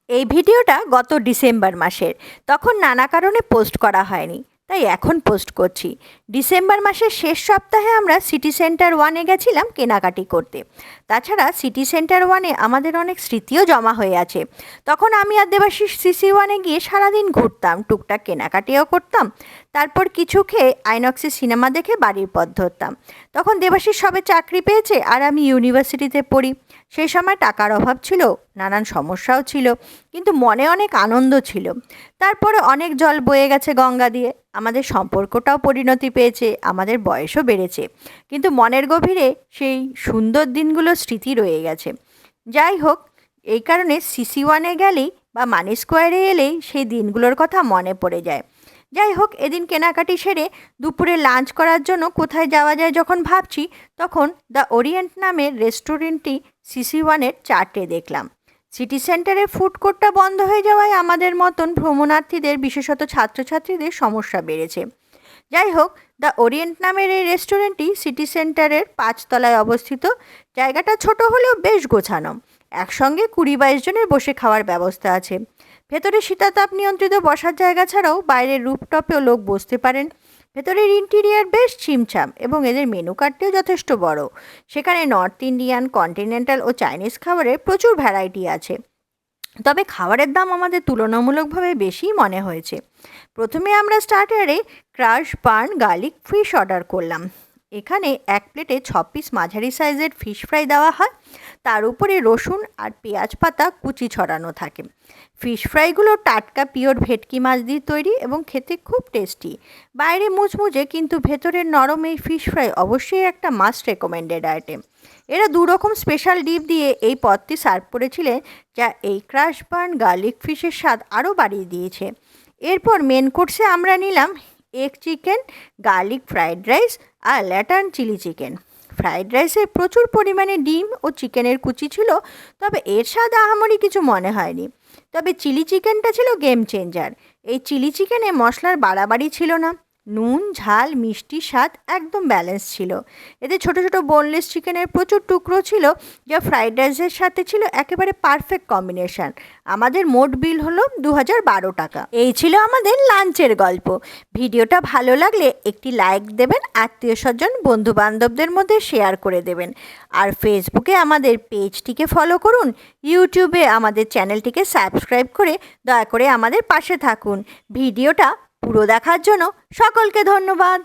এই ভিডিওটা গত ডিসেম্বর মাসের, তখন নানা কারণে পোস্ট করা হয়নি, তাই এখন পোস্ট করছি। ডিসেম্বর মাসের শেষ সপ্তাহে আমরা সিটি সেন্টার 1-এ গেছিলাম কেনাকাটি করতে। তাছাড়া সিটি সেন্টার 1-এ আমাদের অনেক স্মৃতিও জমা হয়ে আছে। তখন আমি আর দেবাশিস সিসি 1-এ গিয়ে সারাদিন ঘুরতাম, টুকটাক কেনাকাটিও করতাম, তারপর কিছু খেয়ে আইনক্সে সিনেমা দেখে বাড়ির পথ ধরতাম। তখন দেবাশিস সবে চাকরি পেয়েছে আর আমি ইউনিভার্সিটিতে পড়ি। সেই সময় টাকার অভাব ছিল, নানান সমস্যাও ছিল, কিন্তু মনে অনেক আনন্দ ছিল। তারপরে অনেক জল বয়ে গেছে গঙ্গা দিয়ে, আমাদের সম্পর্কটাও পরিণতি পেয়েছে, আমাদের বয়সও বেড়েছে, কিন্তু মনের গভীরে সেই সুন্দর দিনগুলো স্মৃতি রয়ে গেছে। যাই হোক, এই কারণে সিসি 1-এ গেলেই বা মানি স্কোয়ারে এলেই সেই দিনগুলোর কথা মনে পড়ে যায়। যাই হোক, এদিন কেনাকাটি সেরে দুপুরে লাঞ্চ করার জন্য কোথায় যাওয়া যায় যখন ভাবছি, তখন দ্য ওরিয়েন্ট নামের রেস্টুরেন্টটি সিসি 1-এর চার্টে দেখলাম। সিটি সেন্টারের ফুড কোর্টটা বন্ধ হয়ে যাওয়ায় আমাদের মতন ভ্রমণার্থীদের, বিশেষত ছাত্রছাত্রীদের সমস্যা বেড়েছে। যাই হোক, দ্য ওরিয়েন্ট নামের এই রেস্টুরেন্টটি সিটি সেন্টারের 5 তলায় অবস্থিত। জায়গাটা ছোট হলেও বেশ গোছানো। একসঙ্গে 20-22 জনের বসে খাওয়ার ব্যবস্থা আছে। ভেতরে শীতাতাপ নিয়ন্ত্রিত বসার জায়গা ছাড়াও বাইরের রুফটপেও লোক বসতে পারেন। ভেতরের ইন্টিরিয়ার বেশ ছিমছাম এবং এদের মেনু কার্ডটিও যথেষ্ট বড়। সেখানে নর্থ ইন্ডিয়ান, কন্টিনেন্টাল ও চাইনিজ খাবারের প্রচুর ভ্যারাইটি আছে। তবে খাবারের দাম আমাদের তুলনামূলকভাবে বেশিই মনে হয়েছে। প্রথমে আমরা স্টার্টারে crush burn garlic fish order করলাম। এখানে এক প্লেটে 6 পিস মাঝারি সাইজের ফিশ ফ্রাই দেওয়া হয়, তার উপরে রসুন আর পেঁয়াজ পাতা কুচি ছড়ানো থাকে। ফিশ ফ্রাইগুলো টাটকা পিওর ভেটকি মাছ দিয়ে তৈরি এবং খেতে খুব টেস্টি। বাইরে মুচমুচে কিন্তু ভেতরের নরম এই ফিশ ফ্রাই অবশ্যই একটা মাস্ট রেকমেন্ডেড আইটেম। এরা 2 রকম স্পেশাল ডিপ দিয়ে এই পদটি সার্ভ করেছিলেন, যা এই ক্রাশ বার্ন গার্লিক ফিশের স্বাদ আরও বাড়িয়ে দিয়েছে। এরপর মেন কোর্সে আমরা নিলাম egg chicken, garlic fried rice আর ল্যাটার্ন চিলি চিকেন। ফ্রাইড রাইসে প্রচুর পরিমাণে ডিম ও চিকেনের কুচি ছিল, তবে এর স্বাদ আহামরি কিছু মনে হয়নি। তবে চিলি চিকেনটা ছিল গেম চেঞ্জার। এই চিলি চিকেনে মশলার বাড়াবাড়ি ছিল না, নুন ঝাল মিষ্টি স্বাদ একদম ব্যালেন্স ছিল। এতে ছোট ছোট বোনলেস চিকেনের প্রচুর টুকরো ছিল, যা ফ্রাইড রাইসের সাথে ছিল একেবারে পারফেক্ট কম্বিনেশন। আমাদের মোট বিল হলো 2012 টাকা। এই ছিল আমাদের লাঞ্চের গল্প। ভিডিওটা ভালো লাগলে একটি লাইক দেবেন, আত্মীয় স্বজন বন্ধু বান্ধবদের মধ্যে শেয়ার করে দেবেন, আর ফেসবুকে আমাদের পেজটিকে ফলো করুন, ইউটিউবে আমাদের চ্যানেলটিকে সাবস্ক্রাইব করে দয়া করে আমাদের পাশে থাকুন। ভিডিওটা পুরো দেখার জন্য সকলকে ধন্যবাদ।